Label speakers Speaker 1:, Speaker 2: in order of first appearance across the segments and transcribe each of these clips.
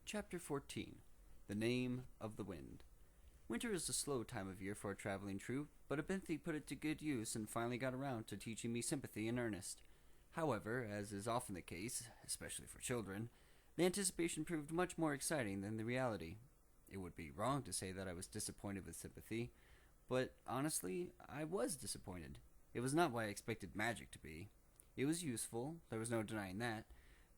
Speaker 1: Chapter 14. The Name of the Wind. Winter is a slow time of year for a traveling troupe, but Abinthy put it to good use and finally got around to teaching me sympathy in earnest. However, as is often the case, especially for children, the anticipation proved much more exciting than the reality. It would be wrong to say that I was disappointed with sympathy, but honestly, I was disappointed. It was not what I expected magic to be. It was useful, there was no denying that.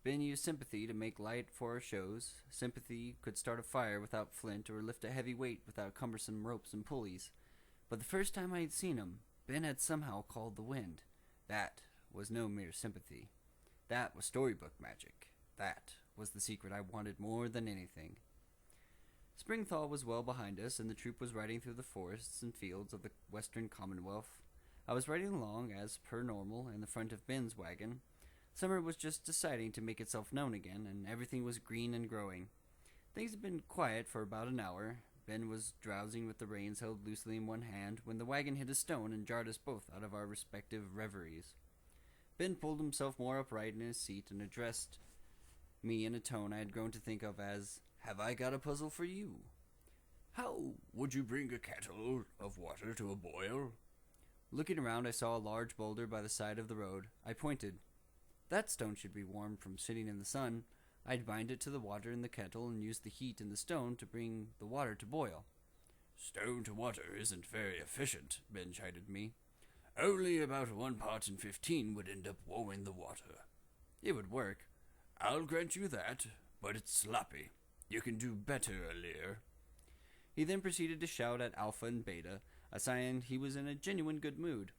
Speaker 1: Ben used sympathy to make light for our shows. Sympathy could start a fire without flint or lift a heavy weight without cumbersome ropes and pulleys. But the first time I had seen him, Ben had somehow called the wind. That was no mere sympathy. That was storybook magic. That was the secret I wanted more than anything. Spring thaw was well behind us, and the troop was riding through the forests and fields of the Western Commonwealth. I was riding along, as per normal, in the front of Ben's wagon. Summer was just deciding to make itself known again, and everything was green and growing. Things had been quiet for about an hour. Ben was drowsing with the reins held loosely in one hand when the wagon hit a stone and jarred us both out of our respective reveries. Ben pulled himself more upright in his seat and addressed me in a tone I had grown to think of as, "Have I got a puzzle for you?"
Speaker 2: "How would you bring a kettle of water to a boil?"
Speaker 1: Looking around, I saw a large boulder by the side of the road. I pointed. That stone should be warm from sitting in the sun. I'd bind it to the water in the kettle and use the heat in the stone to bring the water to boil.
Speaker 2: "Stone to water isn't very efficient," Ben chided me. "Only about 1 part in 15 would end up warming the water."
Speaker 1: It would work.
Speaker 2: "I'll grant you that, but it's sloppy. You can do better, Lear."
Speaker 1: He then proceeded to shout at Alpha and Beta, a sign he was in a genuine good mood.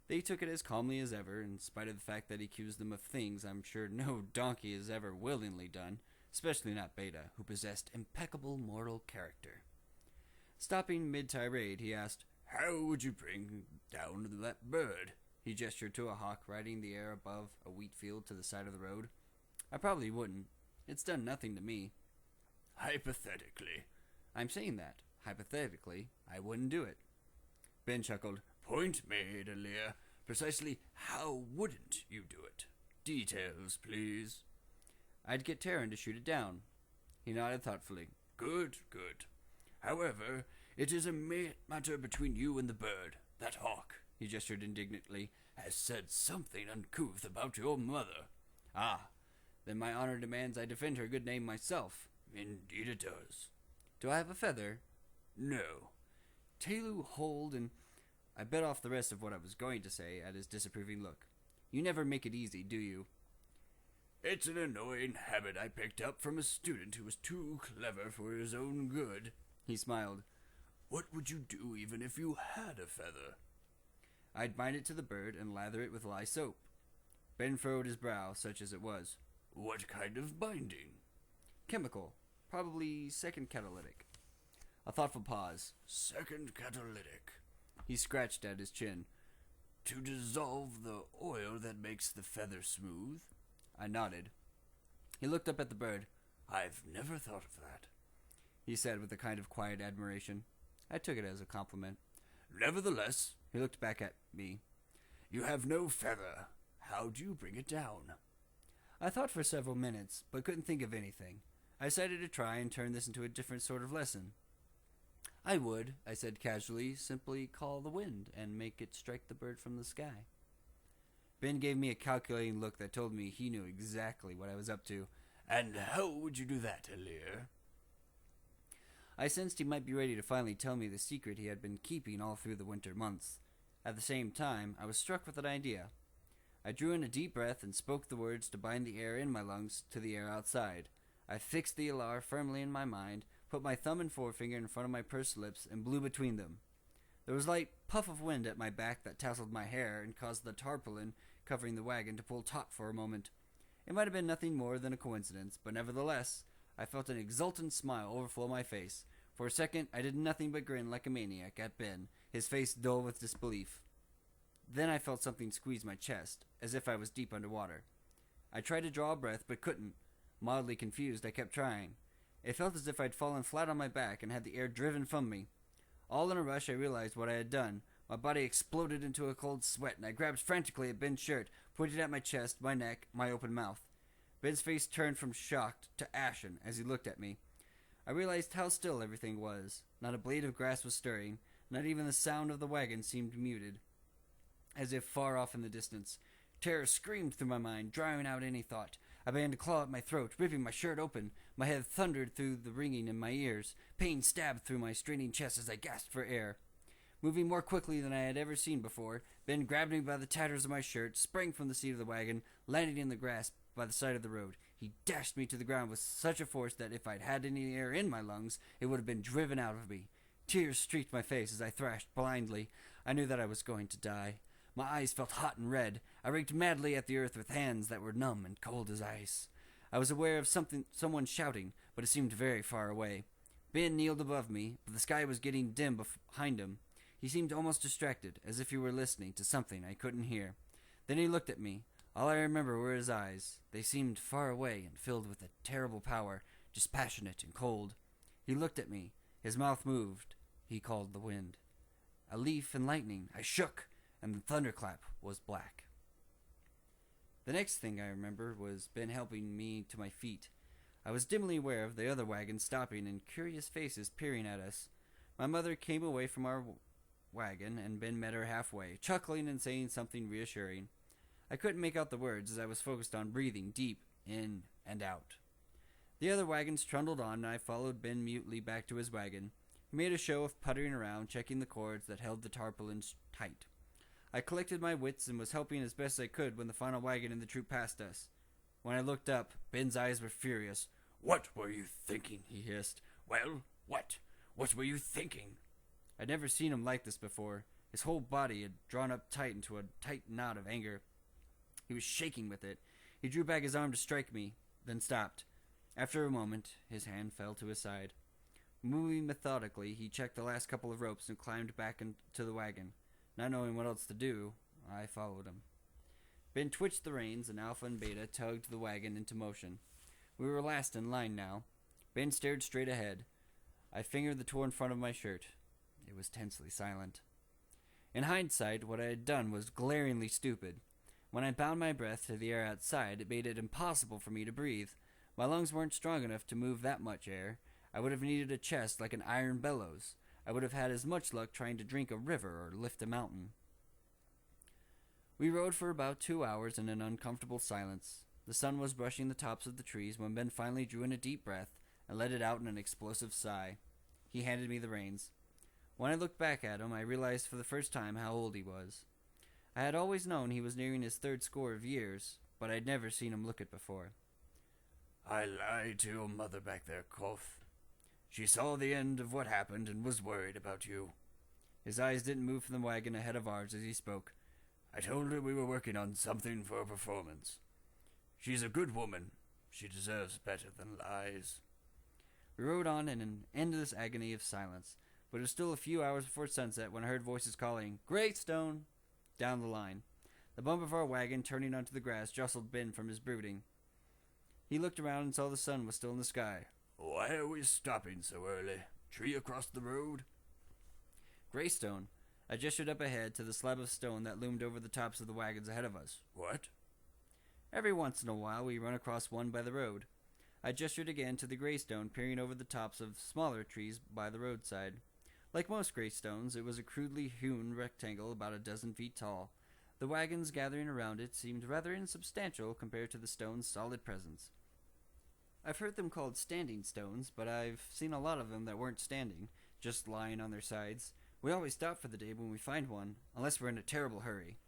Speaker 1: They took it as calmly as ever, in spite of the fact that he accused them of things I'm sure no donkey has ever willingly done, especially not Beta, who possessed impeccable moral character. Stopping mid-tirade, he asked,
Speaker 2: "How would you bring down that bird?"
Speaker 1: He gestured to a hawk riding the air above a wheat field to the side of the road. I probably wouldn't. It's done nothing to me.
Speaker 2: "Hypothetically."
Speaker 1: I'm saying that. Hypothetically, I wouldn't do it.
Speaker 2: Ben chuckled. "Point made, Lear. Precisely how wouldn't you do it? Details, please."
Speaker 1: I'd get Taryn to shoot it down. He nodded thoughtfully.
Speaker 2: Good. However, it is a matter between you and the bird. That hawk," he gestured indignantly, "has said something uncouth about your mother."
Speaker 1: "Ah, then my honor demands I defend her good name myself."
Speaker 2: "Indeed it does."
Speaker 1: "Do I have a feather?"
Speaker 2: "No."
Speaker 1: Telu hold and I bit off the rest of what I was going to say at his disapproving look. "You never make it easy, do you?"
Speaker 2: "It's an annoying habit I picked up from a student who was too clever for his own good."
Speaker 1: He smiled.
Speaker 2: "What would you do even if you had a feather?"
Speaker 1: "I'd bind it to the bird and lather it with lye soap." Ben furrowed his brow, such as it was.
Speaker 2: "What kind of binding?"
Speaker 1: "Chemical. Probably second catalytic." A thoughtful pause.
Speaker 2: "Second catalytic."
Speaker 1: He scratched at his chin.
Speaker 2: "To dissolve the oil that makes the feather smooth?"
Speaker 1: I nodded. He looked up at the bird.
Speaker 2: "I've never thought of that,"
Speaker 1: he said with a kind of quiet admiration. I took it as a compliment.
Speaker 2: "Nevertheless,"
Speaker 1: he looked back at me,
Speaker 2: "you have no feather. How do you bring it down?"
Speaker 1: I thought for several minutes, but couldn't think of anything. I decided to try and turn this into a different sort of lesson. "I would," I said casually, "simply call the wind and make it strike the bird from the sky." Ben gave me a calculating look that told me he knew exactly what I was up to.
Speaker 2: "And how would you do that, Lear?"
Speaker 1: I sensed he might be ready to finally tell me the secret he had been keeping all through the winter months. At the same time, I was struck with an idea. I drew in a deep breath and spoke the words to bind the air in my lungs to the air outside. I fixed the alar firmly in my mind, put my thumb and forefinger in front of my pursed lips, and blew between them. There was a light puff of wind at my back that tousled my hair and caused the tarpaulin covering the wagon to pull taut for a moment. It might have been nothing more than a coincidence, but nevertheless, I felt an exultant smile overflow my face. For a second, I did nothing but grin like a maniac at Ben, his face dull with disbelief. Then I felt something squeeze my chest, as if I was deep underwater. I tried to draw a breath, but couldn't. Mildly confused, I kept trying. It felt as if I'd fallen flat on my back and had the air driven from me. All in a rush, I realized what I had done. My body exploded into a cold sweat, and I grabbed frantically at Ben's shirt, pointed at my chest, my neck, my open mouth. Ben's face turned from shocked to ashen as he looked at me. I realized how still everything was. Not a blade of grass was stirring. Not even the sound of the wagon seemed muted, as if far off in the distance. Terror screamed through my mind, drowning out any thought. I began to claw at my throat, ripping my shirt open. My head thundered through the ringing in my ears. Pain stabbed through my straining chest as I gasped for air. Moving more quickly than I had ever seen before, Ben grabbed me by the tatters of my shirt, sprang from the seat of the wagon, landing in the grass by the side of the road. He dashed me to the ground with such a force that if I'd had any air in my lungs, it would have been driven out of me. Tears streaked my face as I thrashed blindly. I knew that I was going to die. My eyes felt hot and red. I raked madly at the earth with hands that were numb and cold as ice. I was aware of someone shouting, but it seemed very far away. Ben kneeled above me, but the sky was getting dim behind him. He seemed almost distracted, as if he were listening to something I couldn't hear. Then he looked at me. All I remember were his eyes. They seemed far away and filled with a terrible power, dispassionate and cold. He looked at me. His mouth moved. He called the wind. A leaf and lightning. I shook, and the thunderclap was black. The next thing I remember was Ben helping me to my feet. I was dimly aware of the other wagon stopping and curious faces peering at us. My mother came away from our wagon, and Ben met her halfway, chuckling and saying something reassuring. I couldn't make out the words as I was focused on breathing deep in and out. The other wagons trundled on, and I followed Ben mutely back to his wagon. He made a show of puttering around, checking the cords that held the tarpaulins tight. I collected my wits and was helping as best I could when the final wagon in the troop passed us. When I looked up, Ben's eyes were furious.
Speaker 2: "What were you thinking?" he hissed. "Well, what? What were you thinking?"
Speaker 1: I'd never seen him like this before. His whole body had drawn up tight into a tight knot of anger. He was shaking with it. He drew back his arm to strike me, then stopped. After a moment, his hand fell to his side. Moving methodically, he checked the last couple of ropes and climbed back into the wagon. Not knowing what else to do, I followed him. Ben twitched the reins, and Alpha and Beta tugged the wagon into motion. We were last in line now. Ben stared straight ahead. I fingered the torn front of my shirt. It was tensely silent. In hindsight, what I had done was glaringly stupid. When I bound my breath to the air outside, it made it impossible for me to breathe. My lungs weren't strong enough to move that much air. I would have needed a chest like an iron bellows. I would have had as much luck trying to drink a river or lift a mountain. We rode for about 2 hours in an uncomfortable silence. The sun was brushing the tops of the trees when Ben finally drew in a deep breath and let it out in an explosive sigh. He handed me the reins. When I looked back at him, I realized for the first time how old he was. I had always known he was nearing his 3rd score of years, but I'd never seen him look it before.
Speaker 2: "I lied to your mother back there, Kvothe. She saw the end of what happened and was worried about you."
Speaker 1: His eyes didn't move from the wagon ahead of ours as he spoke.
Speaker 2: "I told her we were working on something for a performance. She's a good woman. She deserves better than lies."
Speaker 1: We rode on in an endless agony of silence, but it was still a few hours before sunset when I heard voices calling, "Greystone!" down the line. The bump of our wagon turning onto the grass jostled Ben from his brooding. He looked around and saw the sun was still in the sky.
Speaker 2: "Why are we stopping so early? Tree across the road?"
Speaker 1: "Greystone." I gestured up ahead to the slab of stone that loomed over the tops of the wagons ahead of us.
Speaker 2: "What?"
Speaker 1: "Every once in a while we run across one by the road." I gestured again to the greystone peering over the tops of smaller trees by the roadside. Like most greystones, it was a crudely hewn rectangle about a dozen feet tall. The wagons gathering around it seemed rather insubstantial compared to the stone's solid presence. I've heard them called standing stones, but I've seen a lot of them that weren't standing, just lying on their sides. We always stop for the day when we find one, unless we're in a terrible hurry.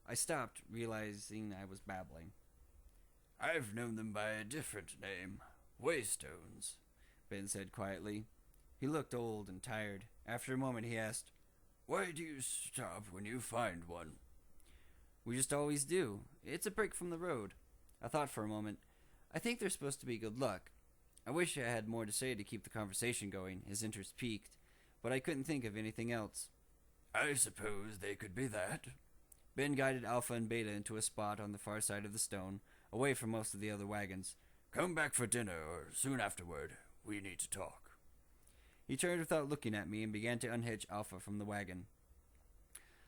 Speaker 1: I stopped, realizing I was babbling.
Speaker 2: "I've known them by a different name. Waystones,"
Speaker 1: Ben said quietly. He looked old and tired. After a moment he asked,
Speaker 2: "Why do you stop when you find one?"
Speaker 1: "We just always do. It's a break from the road." I thought for a moment. I think they're supposed to be good luck. I wish I had more to say to keep the conversation going. His interest piqued, but I couldn't think of anything else.
Speaker 2: "I suppose they could be that."
Speaker 1: Ben guided Alpha and Beta into a spot on the far side of the stone, away from most of the other wagons.
Speaker 2: "Come back for dinner, or soon afterward. We need to talk."
Speaker 1: He turned without looking at me and began to unhitch Alpha from the wagon.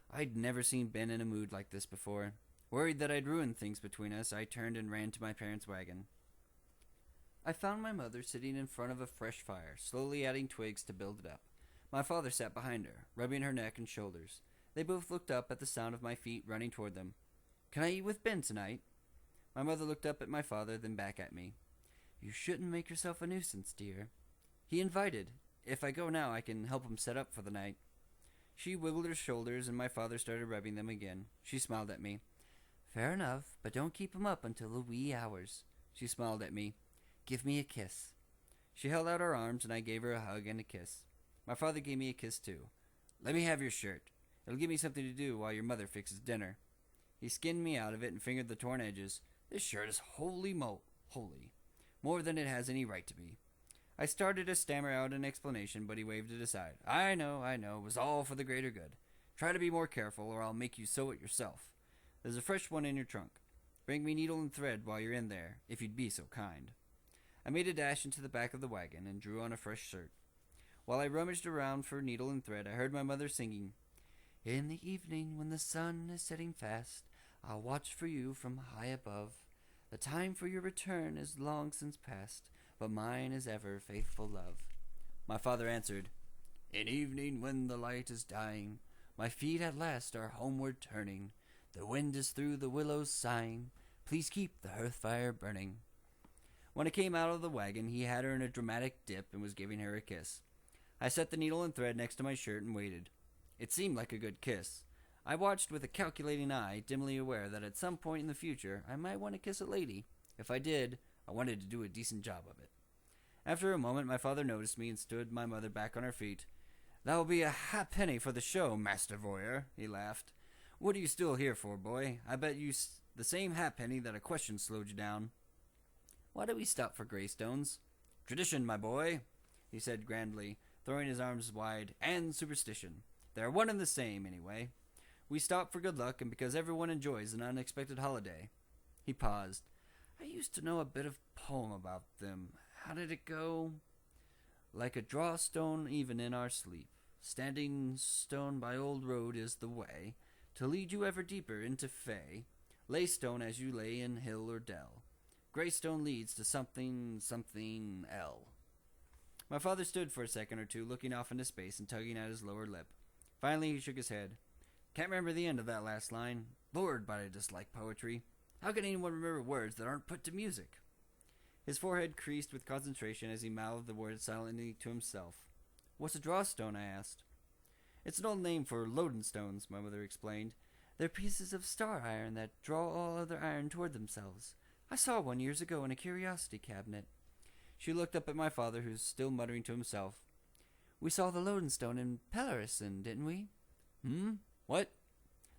Speaker 1: I'd never seen Ben in a mood like this before. Worried that I'd ruined things between us, I turned and ran to my parents' wagon. I found my mother sitting in front of a fresh fire, slowly adding twigs to build it up. My father sat behind her, rubbing her neck and shoulders. They both looked up at the sound of my feet running toward them. "Can I eat with Ben tonight?" My mother looked up at my father, then back at me. "You shouldn't make yourself a nuisance, dear." "He invited. If I go now, I can help him set up for the night." She wiggled her shoulders, and my father started rubbing them again. She smiled at me. "Fair enough, but don't keep him up until the wee hours." She smiled at me. "Give me a kiss." She held out her arms, and I gave her a hug and a kiss. My father gave me a kiss, too. "Let me have your shirt. It'll give me something to do while your mother fixes dinner." He skinned me out of it and fingered the torn edges. "This shirt is holy. More than it has any right to be." I started to stammer out an explanation, but he waved it aside. I know. It was all for the greater good. Try to be more careful, or I'll make you sew it yourself. There's a fresh one in your trunk. Bring me needle and thread while you're in there, if you'd be so kind." I made a dash into the back of the wagon and drew on a fresh shirt. While I rummaged around for needle and thread, I heard my mother singing, "In the evening when the sun is setting fast, I'll watch for you from high above. The time for your return is long since past, but mine is ever faithful love." My father answered, "In evening when the light is dying, my feet at last are homeward turning. The wind is through the willows sighing, please keep the hearth fire burning." When I came out of the wagon, he had her in a dramatic dip and was giving her a kiss. I set the needle and thread next to my shirt and waited. It seemed like a good kiss. I watched with a calculating eye, dimly aware that at some point in the future I might want to kiss a lady. If I did, I wanted to do a decent job of it. After a moment, my father noticed me and stood my mother back on her feet. "That will be a halfpenny for the show, Master Voyeur," he laughed. "What are you still here for, boy? I bet you the same halfpenny that a question slowed you down." "Why do we stop for greystones?" "Tradition, my boy," he said grandly, throwing his arms wide, "and superstition. They're one and the same, anyway. We stop for good luck and because everyone enjoys an unexpected holiday." He paused. "I used to know a bit of poem about them. How did it go? Like a drawstone even in our sleep. Standing stone by old road is the way to lead you ever deeper into fay. Lay stone as you lay in hill or dell. Greystone leads to something L." My father stood for a second or two, looking off into space and tugging at his lower lip. Finally, he shook his head. "Can't remember the end of that last line. Lord, but I dislike poetry. How can anyone remember words that aren't put to music?" His forehead creased with concentration as he mouthed the words silently to himself. "What's a drawstone?" I asked. "It's an old name for loading stones," my mother explained. "They're pieces of star iron that draw all other iron toward themselves. I saw one years ago in a curiosity cabinet." She looked up at my father, who was still muttering to himself. "We saw the loading stone in Pellerison, didn't we?" What?"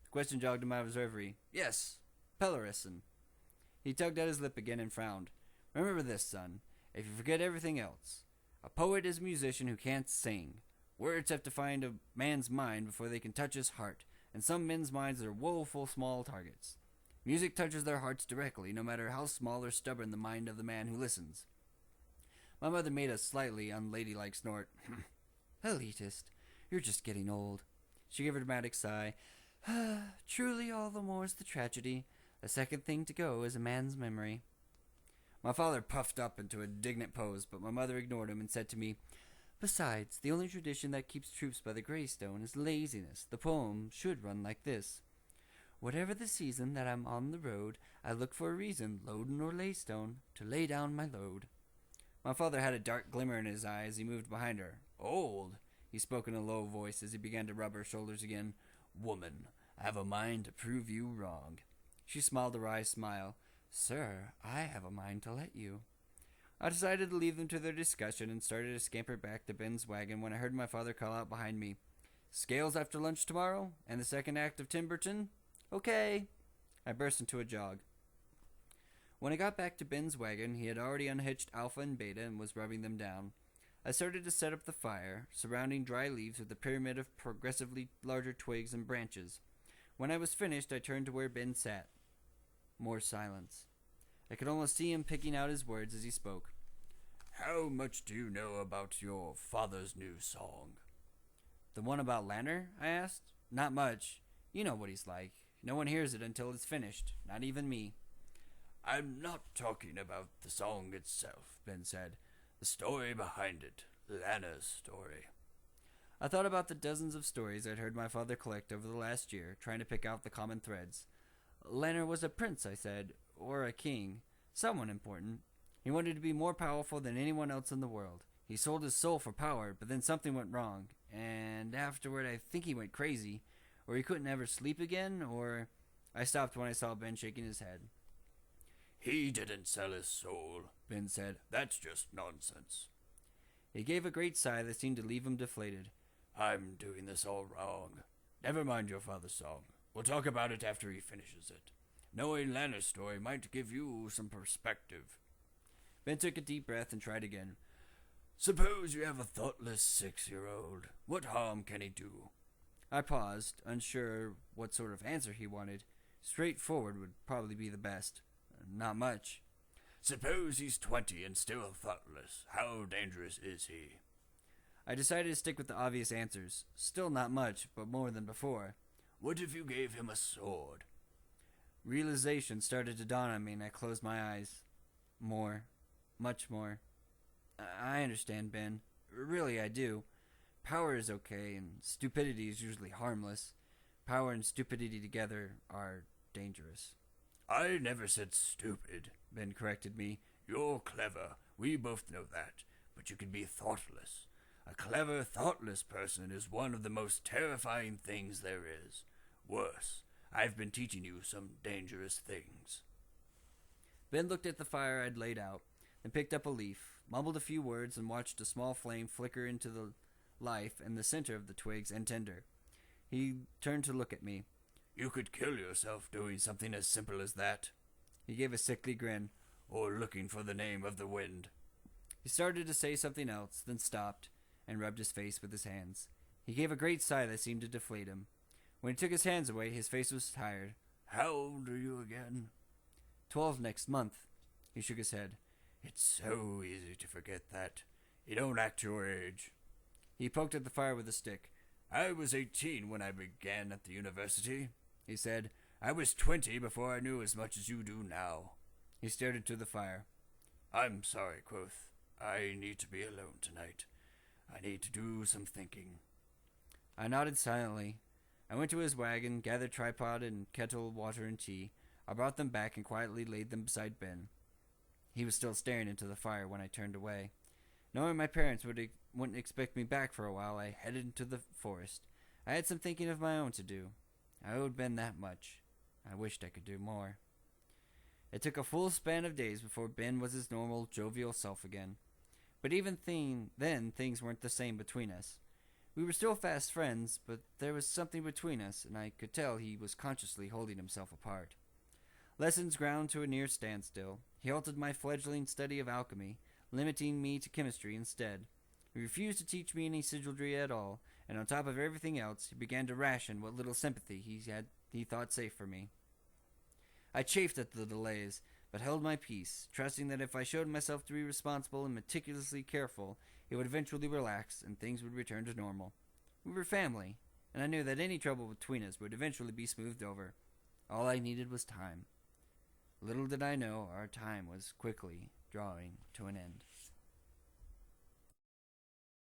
Speaker 1: The question jogged him out of his reverie. "Yes, Pellerison." He tugged at his lip again and frowned. "Remember this, son, if you forget everything else. A poet is a musician who can't sing. Words have to find a man's mind before they can touch his heart, and some men's minds are woeful small targets. Music touches their hearts directly, no matter how small or stubborn the mind of the man who listens." My mother made a slightly unladylike snort. "Elitist, you're just getting old." She gave a dramatic sigh. "Truly all the more's the tragedy. The second thing to go is a man's memory." My father puffed up into a indignant pose, but my mother ignored him and said to me, "Besides, the only tradition that keeps troops by the greystone is laziness. The poem should run like this. Whatever the season that I'm on the road, I look for a reason, loadin' or laystone, to lay down my load." My father had a dark glimmer in his eye as he moved behind her. "Old," he spoke in a low voice as he began to rub her shoulders again. "Woman, I have a mind to prove you wrong." She smiled a wry smile. "Sir, I have a mind to let you." I decided to leave them to their discussion and started to scamper back to Ben's wagon when I heard my father call out behind me, "Scales after lunch tomorrow? And the second act of Timberton? Okay." I burst into a jog. When I got back to Ben's wagon, he had already unhitched Alpha and Beta and was rubbing them down. I started to set up the fire, surrounding dry leaves with a pyramid of progressively larger twigs and branches. When I was finished, I turned to where Ben sat. More silence. I could almost see him picking out his words as he spoke.
Speaker 2: "How much do you know about your father's new song?"
Speaker 1: "The one about Lanner?" I asked. "Not much. You know what he's like. No one hears it until it's finished. Not even me."
Speaker 2: I'm not talking about the song itself, Ben said. The story behind it. Lana's story.
Speaker 1: I thought about the dozens of stories I'd heard my father collect over the last year, trying to pick out the common threads. Lanner was a prince, I said, or a king, someone important. He wanted to be more powerful than anyone else in the world. He sold his soul for power, but then something went wrong, and afterward I think he went crazy, or he couldn't ever sleep again, or... I stopped when I saw Ben shaking his head.
Speaker 2: He didn't sell his soul, Ben said. That's just nonsense.
Speaker 1: He gave a great sigh that seemed to leave him deflated.
Speaker 2: I'm doing this all wrong. Never mind your father's song. We'll talk about it after he finishes it. Knowing Lana's story might give you some perspective.
Speaker 1: Ben took a deep breath and tried again.
Speaker 2: Suppose you have a thoughtless 6-year-old. What harm can he do?
Speaker 1: I paused, unsure what sort of answer he wanted. Straightforward would probably be the best. Not much.
Speaker 2: Suppose he's 20 and still thoughtless. How dangerous is he?
Speaker 1: I decided to stick with the obvious answers. Still not much, but more than before.
Speaker 2: What if you gave him a sword?
Speaker 1: Realization started to dawn on me and I closed my eyes. More. Much more. I understand, Ben. Really, I do. Power is okay, and stupidity is usually harmless. Power and stupidity together are dangerous.
Speaker 2: I never said stupid, Ben corrected me. You're clever. We both know that. But you can be thoughtless. A clever, thoughtless person is one of the most terrifying things there is. Worse, I've been teaching you some dangerous things.
Speaker 1: Ben looked at the fire I'd laid out, then picked up a leaf, mumbled a few words, and watched a small flame flicker into the life in the center of the twigs and tinder. He turned to look at me.
Speaker 2: You could kill yourself doing something as simple as that.
Speaker 1: He gave a sickly grin.
Speaker 2: Or looking for the name of the wind.
Speaker 1: He started to say something else, then stopped, and rubbed his face with his hands. He gave a great sigh that seemed to deflate him. When he took his hands away, his face was tired.
Speaker 2: How old are you again?
Speaker 1: 12 next month. He shook his head.
Speaker 2: It's so easy to forget that. You don't act your age.
Speaker 1: He poked at the fire with a stick.
Speaker 2: I was 18 when I began at the university, he said. I was 20 before I knew as much as you do now.
Speaker 1: He stared into the fire.
Speaker 2: I'm sorry, Kvothe. I need to be alone tonight. I need to do some thinking.
Speaker 1: I nodded silently. I went to his wagon, gathered tripod and kettle, water and tea. I brought them back and quietly laid them beside Ben. He was still staring into the fire when I turned away. Knowing my parents wouldn't expect me back for a while, I headed into the forest. I had some thinking of my own to do. I owed Ben that much. I wished I could do more. It took a full span of days before Ben was his normal, jovial self again. But even then, things weren't the same between us. We were still fast friends, but there was something between us, and I could tell he was consciously holding himself apart. Lessons ground to a near standstill. He halted my fledgling study of alchemy, limiting me to chemistry instead. He refused to teach me any sigildry at all, and on top of everything else, he began to ration what little sympathy he thought safe for me. I chafed at the delays, but held my peace, trusting that if I showed myself to be responsible and meticulously careful, it would eventually relax and things would return to normal. We were family, and I knew that any trouble between us would eventually be smoothed over. All I needed was time. Little did I know our time was quickly drawing to an end.